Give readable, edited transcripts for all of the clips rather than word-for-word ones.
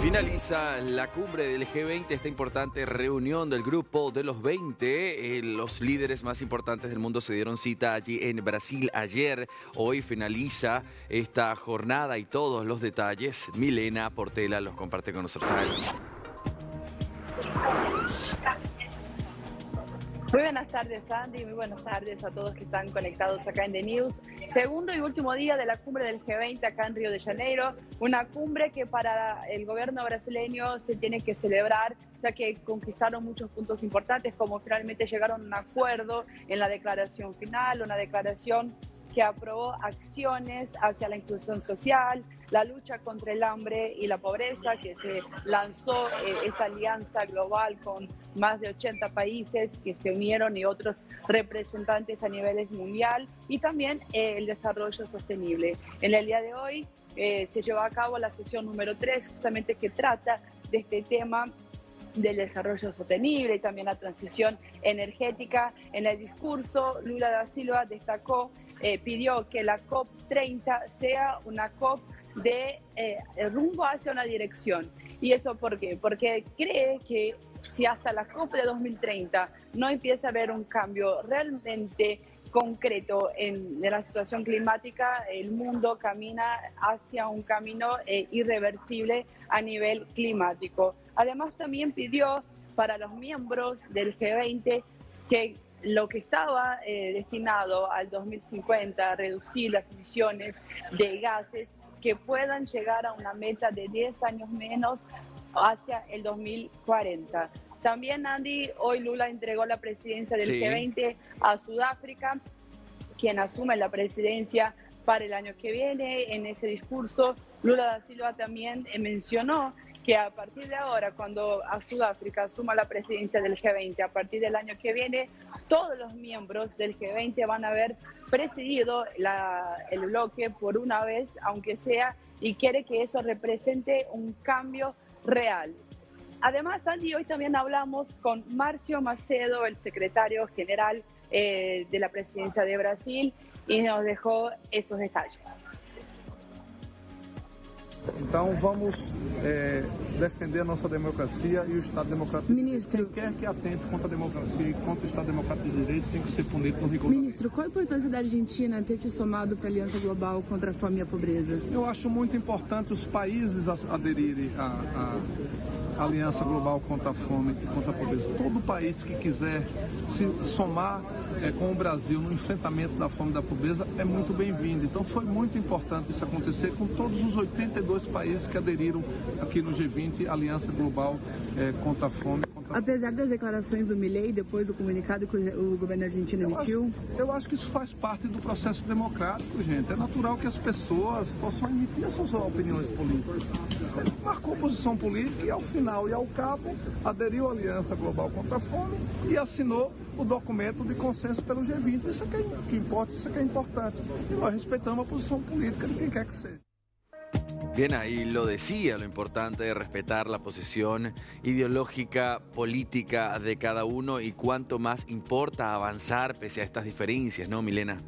Finaliza la cumbre del G20, esta importante reunión del grupo de los 20. Los líderes más importantes del mundo se dieron cita allí en Brasil ayer. Hoy finaliza esta jornada y todos los detalles Milena Portela los comparte con nosotros. Muy buenas tardes, Andy. Muy buenas tardes a todos que están conectados acá en The News. Segundo y último día de la cumbre del G20 acá en Río de Janeiro. Una cumbre que para el gobierno brasileño se tiene que celebrar, ya que conquistaron muchos puntos importantes, como finalmente llegaron a un acuerdo en la declaración final, una declaración que aprobó acciones hacia la inclusión social, la lucha contra el hambre y la pobreza, que se lanzó esa alianza global con más de 80 países que se unieron y otros representantes a nivel mundial, y también el desarrollo sostenible. En el día de hoy se llevó a cabo la sesión número 3, justamente que trata de este tema del desarrollo sostenible y también la transición energética. En el discurso, Lula da Silva destacó, pidió que la COP30 sea una COP de rumbo hacia una dirección. ¿Y eso por qué? Porque cree que si hasta la COP de 2030 no empieza a haber un cambio realmente concreto en la situación climática, el mundo camina hacia un camino irreversible a nivel climático. Además, también pidió para los miembros del G20 que lo que estaba destinado al 2050 a reducir las emisiones de gases, que puedan llegar a una meta de 10 años menos hacia el 2040. También, Andy, hoy Lula entregó la presidencia del G20 a Sudáfrica, quien asume la presidencia para el año que viene. En ese discurso, Lula da Silva también mencionó que a partir de ahora, cuando a Sudáfrica asuma la presidencia del G20, a partir del año que viene, todos los miembros del G20 van a haber presidido el bloque por una vez, aunque sea, y quiere que eso represente un cambio real. Además, Andy, hoy también hablamos con Márcio Macedo, el secretario general de la presidencia de Brasil, y nos dejó esos detalles. Então vamos defender a nossa democracia e o Estado Democrático de Direito. Quem quer que atente contra a democracia e contra o Estado Democrático de Direito tem que ser punido com rigor. Ministro, qual a importância da Argentina ter se somado para a Aliança Global contra a Fome e a Pobreza? Eu acho muito importante os países aderirem à Aliança Global contra a Fome e contra a Pobreza. Todo país que quiser se somar com o Brasil no enfrentamento da fome e da pobreza é muito bem-vindo. Então foi muito importante isso acontecer com todos os 82 países que aderiram aqui no G20 à Aliança Global contra a Fome. Apesar das declarações do Milei, depois do comunicado que o governo argentino emitiu? Eu acho que isso faz parte do processo democrático, gente. É natural que as pessoas possam emitir as suas opiniões políticas. Ele marcou posição política e, ao final e ao cabo, aderiu à Aliança Global contra a Fome e assinou o documento de consenso pelo G20. Isso é que importa, isso é que é importante. E nós respeitamos a posição política de quem quer que seja. Bien, ahí lo decía, lo importante de respetar la posición ideológica, política de cada uno y cuánto más importa avanzar pese a estas diferencias, ¿no, Milena?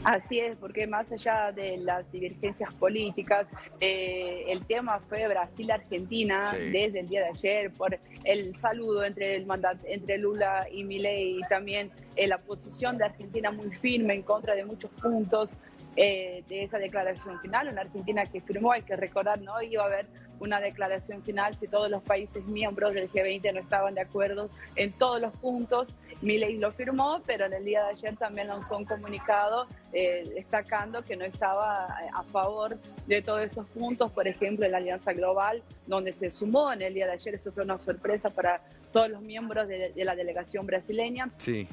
Así es, porque más allá de las divergencias políticas, el tema fue Brasil-Argentina desde el día de ayer, por el saludo entre Lula y Milei, y también la posición de Argentina muy firme en contra de muchos puntos de esa declaración final. Una Argentina que firmó, hay que recordar, no iba a haber una declaración final si todos los países miembros del G20 no estaban de acuerdo en todos los puntos. Milei lo firmó, pero en el día de ayer también lanzó un comunicado destacando que no estaba a favor de todos esos puntos, por ejemplo, en la Alianza Global, donde se sumó en el día de ayer. Eso fue una sorpresa para todos los miembros de la delegación brasileña. Sí.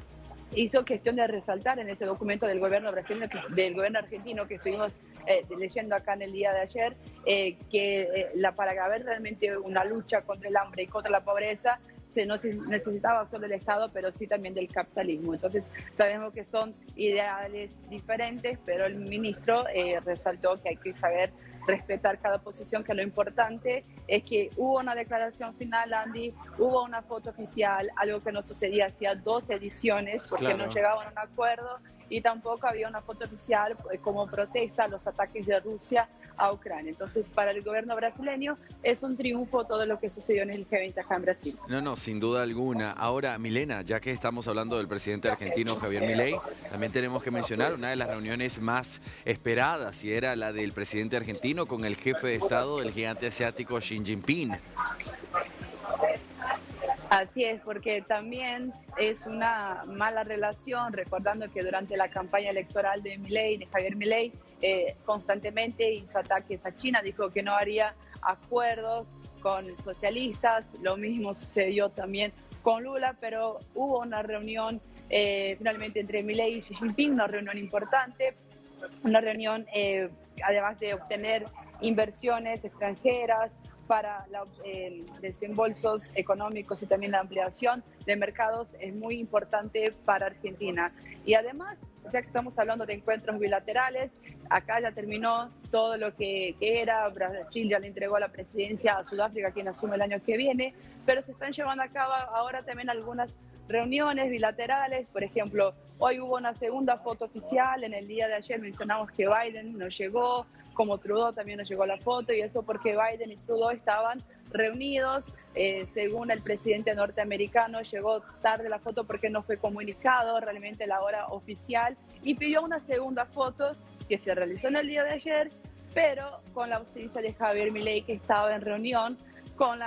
Hizo cuestión de resaltar en ese documento del gobierno brasileño, del gobierno argentino que estuvimos leyendo acá en el día de ayer, que para haber realmente una lucha contra el hambre y contra la pobreza se no necesitaba solo del Estado, pero sí también del capitalismo. Entonces sabemos que son ideales diferentes, pero el ministro resaltó que hay que saber respetar cada posición, que lo importante es que hubo una declaración final, Andy, hubo una foto oficial, algo que no sucedía hacía 2 ediciones, porque no llegaban a un acuerdo, y tampoco había una foto oficial como protesta a los ataques de Rusia a Ucrania. Entonces, para el gobierno brasileño es un triunfo todo lo que sucedió en el G20 acá en Brasil. No, sin duda alguna. Ahora, Milena, ya que estamos hablando del presidente argentino Javier Milei, también tenemos que mencionar una de las reuniones más esperadas, y era la del presidente argentino con el jefe de Estado del gigante asiático Xi Jinping. Así es, porque también es una mala relación, recordando que durante la campaña electoral de Milei, de Javier Milei, constantemente hizo ataques a China, dijo que no haría acuerdos con socialistas, lo mismo sucedió también con Lula, pero hubo una reunión finalmente entre Milei y Xi Jinping, una reunión importante, una reunión además de obtener inversiones extranjeras, para desembolsos económicos y también la ampliación de mercados es muy importante para Argentina. Y además, ya que estamos hablando de encuentros bilaterales, acá ya terminó todo lo que era, Brasil ya le entregó la presidencia a Sudáfrica, quien asume el año que viene, pero se están llevando a cabo ahora también algunas reuniones bilaterales. Por ejemplo, hoy hubo una segunda foto oficial, en el día de ayer mencionamos que Biden no llegó, como Trudeau también nos llegó la foto, y eso porque Biden y Trudeau estaban reunidos. Según el presidente norteamericano, llegó tarde la foto porque no fue comunicado realmente la hora oficial, y pidió una segunda foto que se realizó en el día de ayer, pero con la ausencia de Javier Milei, que estaba en reunión con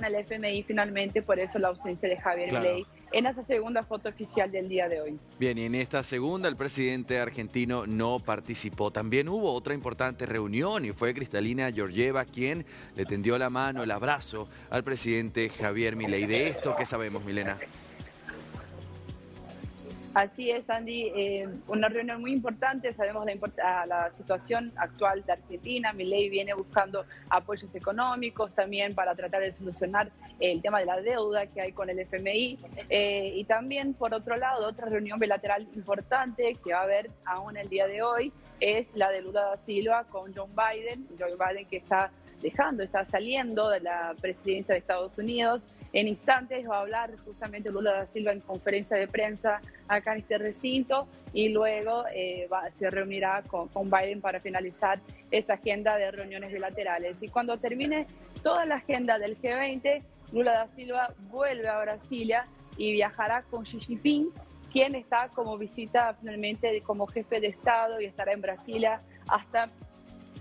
el FMI finalmente, por eso la ausencia de Javier Milei en esa segunda foto oficial del día de hoy. Bien, y en esta segunda el presidente argentino no participó. También hubo otra importante reunión y fue Kristalina Georgieva quien le tendió la mano, el abrazo al presidente Javier Milei. De esto, ¿qué sabemos, Milena? Así es, Andy, una reunión muy importante. Sabemos la situación actual de Argentina. Milei viene buscando apoyos económicos también para tratar de solucionar el tema de la deuda que hay con el FMI. Y también, por otro lado, otra reunión bilateral importante que va a haber aún el día de hoy es la de Lula da Silva con Joe Biden. Joe Biden, que está saliendo de la presidencia de Estados Unidos. En instantes va a hablar justamente Lula da Silva en conferencia de prensa acá en este recinto, y luego se reunirá con Biden para finalizar esa agenda de reuniones bilaterales. Y cuando termine toda la agenda del G20, Lula da Silva vuelve a Brasilia y viajará con Xi Jinping, quien está como visita finalmente como jefe de Estado, y estará en Brasilia hasta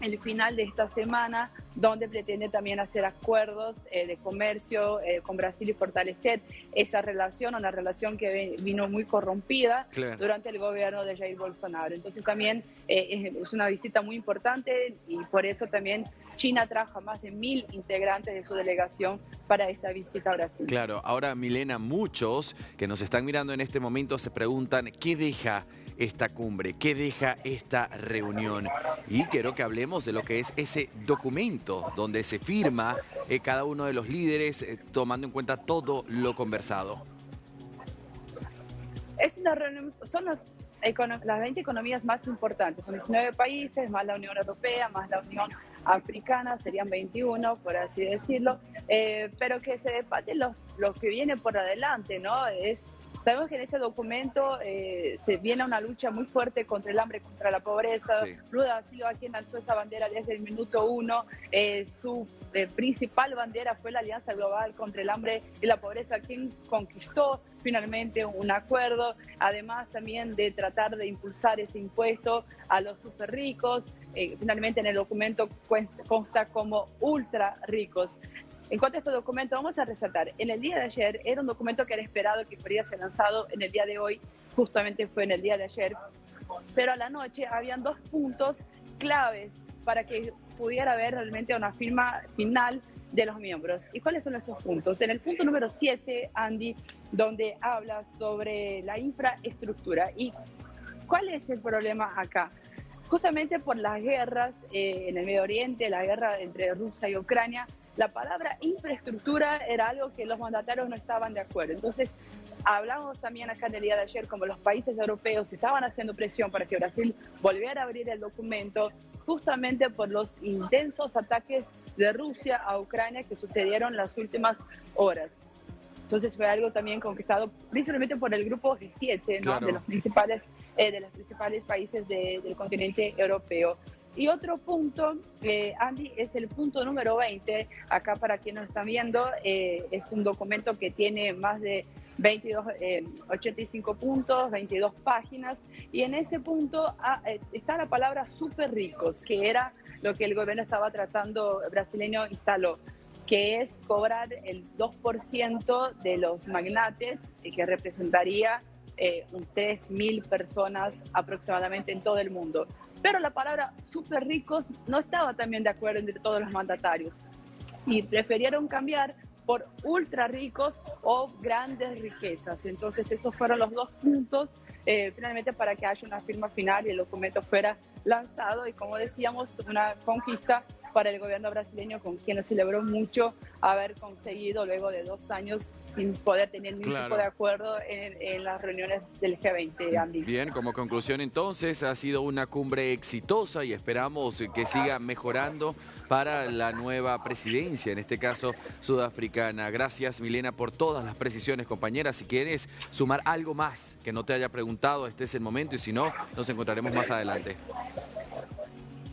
el final de esta semana, donde pretende también hacer acuerdos de comercio con Brasil y fortalecer esa relación, una relación que vino muy corrompida durante el gobierno de Jair Bolsonaro. Entonces también es una visita muy importante, y por eso también China trajo a más de 1.000 integrantes de su delegación para esa visita a Brasil. Claro, ahora, Milena, muchos que nos están mirando en este momento se preguntan ¿qué deja esta cumbre? ¿Qué deja esta reunión? Y quiero que hablemos de lo que es ese documento donde se firma cada uno de los líderes tomando en cuenta todo lo conversado. Es una reunión, son las 20 economías más importantes, son 19 países, más la Unión Europea, más la Unión Africana, serían 21, por así decirlo, pero que se debate lo que viene por adelante, ¿no? Sabemos que en ese documento se viene una lucha muy fuerte contra el hambre, contra la pobreza. Sí. Lula da Silva, quien lanzó esa bandera desde el minuto 1, su principal bandera fue la Alianza Global contra el Hambre y la Pobreza, quien conquistó finalmente un acuerdo, además también de tratar de impulsar ese impuesto a los super ricos. Finalmente en el documento consta como ultra ricos. En cuanto a este documento, vamos a resaltar, en el día de ayer era un documento que era esperado que podría ser lanzado en el día de hoy, justamente fue en el día de ayer, pero a la noche habían 2 puntos claves para que pudiera haber realmente una firma final de los miembros. ¿Y cuáles son esos puntos? En el punto número 7, Andy, donde habla sobre la infraestructura. ¿Y cuál es el problema acá? Justamente por las guerras en el Medio Oriente, la guerra entre Rusia y Ucrania, la palabra infraestructura era algo que los mandatarios no estaban de acuerdo. Entonces, hablamos también acá en el día de ayer como los países europeos estaban haciendo presión para que Brasil volviera a abrir el documento, justamente por los intensos ataques de Rusia a Ucrania que sucedieron las últimas horas. Entonces fue algo también conquistado principalmente por el grupo G7, ¿no? Claro. De los principales países del continente europeo. Y otro punto, Andy, es el punto número 20. Acá para quienes nos están viendo, es un documento que tiene más de 85 puntos, 22 páginas, y en ese punto está la palabra súper ricos, que era lo que el gobierno estaba tratando, brasileño instaló, que es cobrar el 2% de los magnates, que representaría 3.000 personas aproximadamente en todo el mundo. Pero la palabra súper ricos no estaba también de acuerdo entre todos los mandatarios y prefirieron cambiar por ultra ricos o grandes riquezas. Entonces esos fueron los dos puntos finalmente para que haya una firma final y el documento fuera lanzado, y como decíamos, una conquista para el gobierno brasileño, con quien nos celebró mucho haber conseguido luego de 2 años sin poder tener ningún tipo de acuerdo en las reuniones del G20, Andy. Bien, como conclusión entonces, ha sido una cumbre exitosa y esperamos que siga mejorando para la nueva presidencia, en este caso sudafricana. Gracias, Milena, por todas las precisiones, compañera. Si quieres sumar algo más que no te haya preguntado, este es el momento, y si no, nos encontraremos más adelante.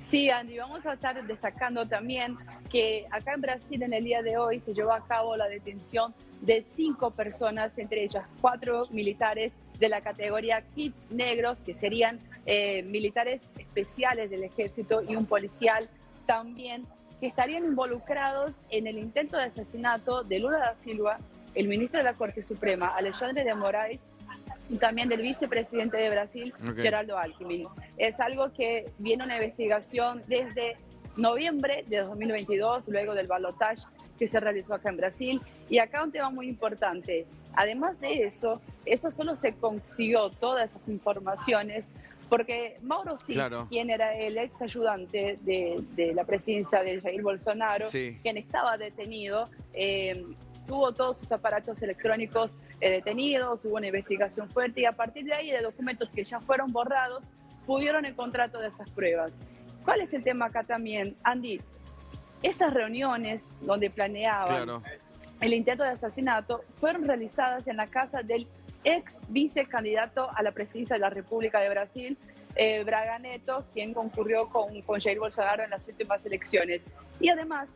Sí, Andy, vamos a estar destacando también que acá en Brasil en el día de hoy se llevó a cabo la detención de 5 personas, entre ellas 4 militares de la categoría Kits negros, que serían militares especiales del ejército, y un policial también, que estarían involucrados en el intento de asesinato de Lula da Silva, el ministro de la Corte Suprema, Alexandre de Moraes, y también del vicepresidente de Brasil, Geraldo Alckmin. Es algo que viene una investigación desde noviembre de 2022, luego del balotaje que se realizó acá en Brasil. Y acá un tema muy importante. Además de eso solo se consiguió todas esas informaciones porque Mauro Cid, quien era el ex ayudante de la presidencia de Jair Bolsonaro, quien estaba detenido, tuvo todos sus aparatos electrónicos detenidos, hubo una investigación fuerte, y a partir de ahí, de documentos que ya fueron borrados, pudieron encontrar todas esas pruebas. ¿Cuál es el tema acá también, Andy? Esas reuniones donde planeaban el intento de asesinato fueron realizadas en la casa del ex vicecandidato a la presidencia de la República de Brasil, Braga Neto, quien concurrió con Jair Bolsonaro en las últimas elecciones. Y además,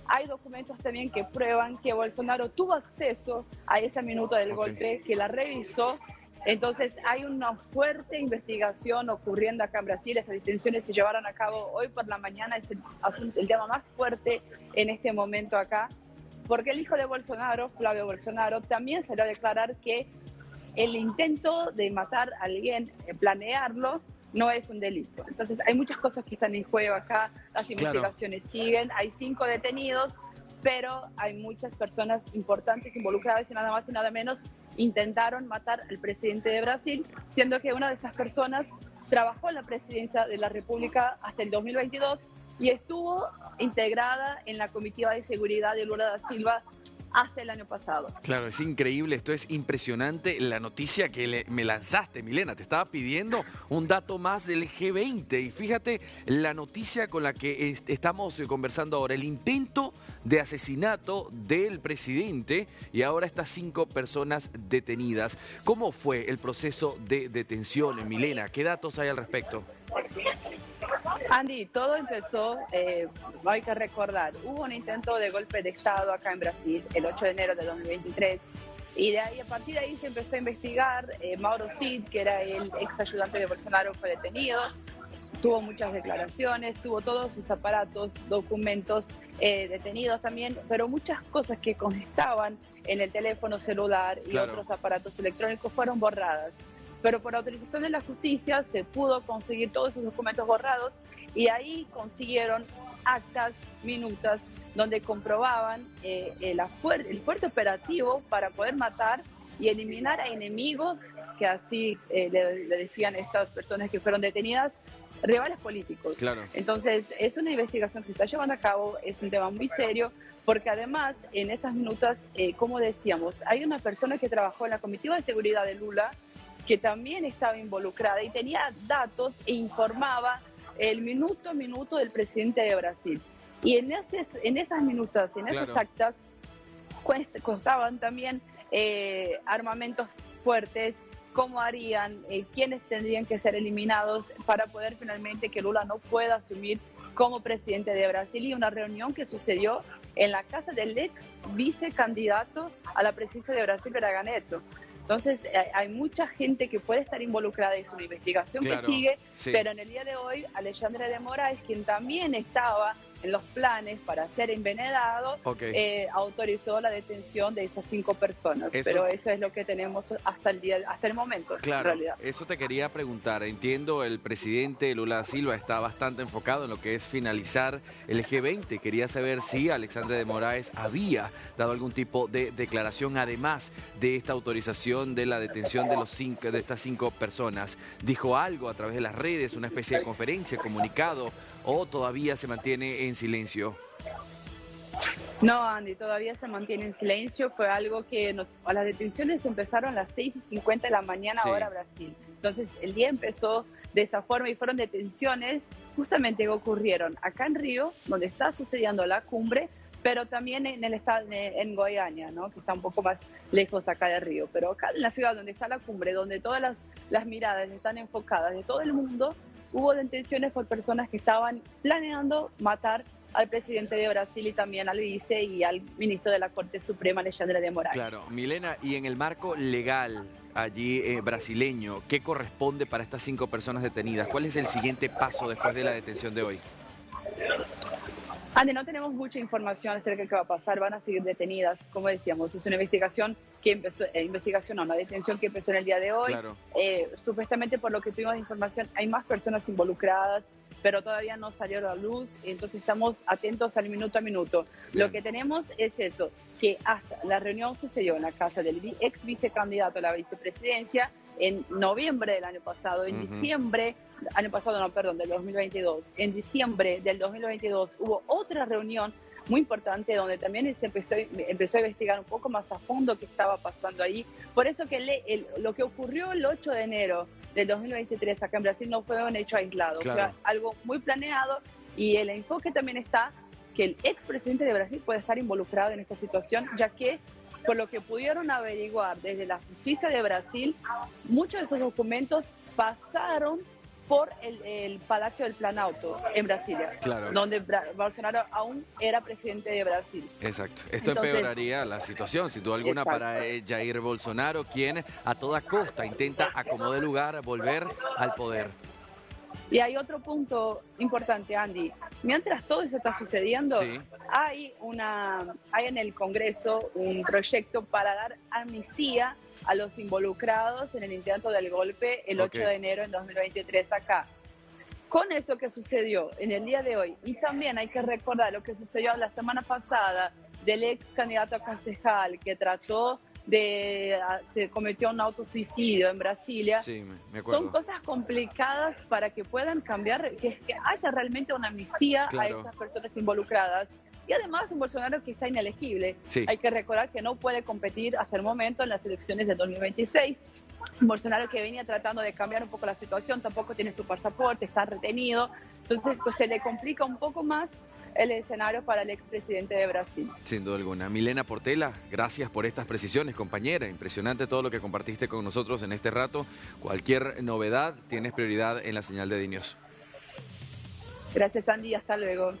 hay documentos también que prueban que Bolsonaro tuvo acceso a esa minuta del golpe, que la revisó. Entonces hay una fuerte investigación ocurriendo acá en Brasil. Esas detenciones se llevaron a cabo hoy por la mañana. Es el tema más fuerte en este momento acá, porque el hijo de Bolsonaro, Flavio Bolsonaro, también salió a declarar que el intento de matar a alguien, planearlo, no es un delito. Entonces hay muchas cosas que están en juego acá, las investigaciones siguen, hay 5 detenidos, pero hay muchas personas importantes involucradas, y nada más y nada menos intentaron matar al presidente de Brasil, siendo que una de esas personas trabajó en la presidencia de la República hasta el 2022 y estuvo integrada en la comitiva de seguridad de Lula da Silva hasta el año pasado. Claro, es increíble, esto es impresionante. La noticia que me lanzaste, Milena, te estaba pidiendo un dato más del G20, y fíjate la noticia con la que estamos conversando ahora, el intento de asesinato del presidente y ahora estas 5 personas detenidas. ¿Cómo fue el proceso de detención, Milena? ¿Qué datos hay al respecto? Andy, todo empezó, hay que recordar, hubo un intento de golpe de Estado acá en Brasil el 8 de enero de 2023, y de ahí, a partir de ahí se empezó a investigar. Mauro Cid, que era el ex ayudante de Bolsonaro, fue detenido, tuvo muchas declaraciones, tuvo todos sus aparatos, documentos detenidos también, pero muchas cosas que constaban en el teléfono celular y otros aparatos electrónicos fueron borradas. Pero por autorización de la justicia se pudo conseguir todos esos documentos borrados, y ahí consiguieron actas, minutas, donde comprobaban el fuerte operativo para poder matar y eliminar a enemigos, que así le decían estas personas que fueron detenidas, rivales políticos. Entonces es una investigación que se está llevando a cabo, es un tema muy serio, porque además en esas minutas, como decíamos, hay una persona que trabajó en la comitiva de seguridad de Lula, que también estaba involucrada y tenía datos e informaba el minuto a minuto del presidente de Brasil. Y en esas minutas, en esas actas, constaban también armamentos fuertes, cómo harían, quiénes tendrían que ser eliminados para poder finalmente que Lula no pueda asumir como presidente de Brasil, y una reunión que sucedió en la casa del ex vicecandidato a la presidencia de Brasil, Braga Neto. Entonces, hay mucha gente que puede estar involucrada, es una investigación que sigue, pero en el día de hoy, Alexandre de Moraes, quien también estaba en los planes para ser envenenado, autorizó la detención de esas 5 personas. Pero eso es lo que tenemos hasta el momento, claro, en realidad. Eso te quería preguntar. Entiendo, el presidente Lula da Silva está bastante enfocado en lo que es finalizar el G20. Quería saber si Alexandre de Moraes había dado algún tipo de declaración, además de esta autorización de la detención de estas 5 personas. ¿Dijo algo a través de las redes, una especie de conferencia, comunicado, o todavía se mantiene en silencio? No, Andy, todavía se mantiene en silencio. Fue algo que las detenciones empezaron a las 6:50 de la mañana, hora Brasil. Entonces, el día empezó de esa forma y fueron detenciones justamente que ocurrieron acá en Río, donde está sucediendo la cumbre, pero también en el estado, en Goiânia, ¿no? Que está un poco más lejos acá de Río. Pero acá en la ciudad donde está la cumbre, donde todas las miradas están enfocadas de todo el mundo, hubo detenciones por personas que estaban planeando matar al presidente de Brasil y también al vice y al ministro de la Corte Suprema, Alexandre de Moraes. Claro, Milena, y en el marco legal allí brasileño, ¿qué corresponde para estas 5 personas detenidas? ¿Cuál es el siguiente paso después de la detención de hoy? Andy, no tenemos mucha información acerca de qué va a pasar. Van a seguir detenidas, como decíamos. Es una investigación que empezó, una detención que empezó en el día de hoy. Claro. Supuestamente, por lo que tuvimos de información, hay más personas involucradas, pero todavía no salió a la luz. Entonces estamos atentos al minuto a minuto. Bien. Lo que tenemos es eso, que hasta la reunión sucedió en la casa del ex vicecandidato a la vicepresidencia en noviembre del año pasado. En diciembre, del 2022. En diciembre del 2022 hubo otra reunión muy importante donde también se empezó a investigar un poco más a fondo qué estaba pasando ahí. Por eso que lo que ocurrió el 8 de enero del 2023 acá en Brasil no fue un hecho aislado, claro. Fue algo muy planeado, y el enfoque también está que el expresidente de Brasil puede estar involucrado en esta situación, ya que por lo que pudieron averiguar desde la justicia de Brasil, muchos de esos documentos pasaron por el Palacio del Planalto en Brasilia, claro, donde Bolsonaro aún era presidente de Brasil. Exacto. Esto empeoraría la situación, sin duda alguna, para Jair Bolsonaro, quien a toda costa intenta, a como de lugar, volver al poder. Y hay otro punto importante, Andy. Mientras todo eso está sucediendo, hay en el Congreso un proyecto para dar amnistía a los involucrados en el intento del golpe el 8 de enero en 2023 acá. Con eso que sucedió en el día de hoy, y también hay que recordar lo que sucedió la semana pasada del ex candidato a concejal que se cometió un autosuicidio en Brasilia. Sí, me acuerdo. Son cosas complicadas para que puedan cambiar, que haya realmente una amnistía a esas personas involucradas. Y además un Bolsonaro que está inelegible. Hay que recordar que no puede competir hasta el momento en las elecciones de 2026. Un Bolsonaro que venía tratando de cambiar un poco la situación, tampoco tiene su pasaporte, está retenido. Entonces pues, se le complica un poco más el escenario para el expresidente de Brasil. Sin duda alguna. Milena Portela, gracias por estas precisiones, compañera. Impresionante todo lo que compartiste con nosotros en este rato. Cualquier novedad, tienes prioridad en la señal de DNews. Gracias, Andy. Hasta luego.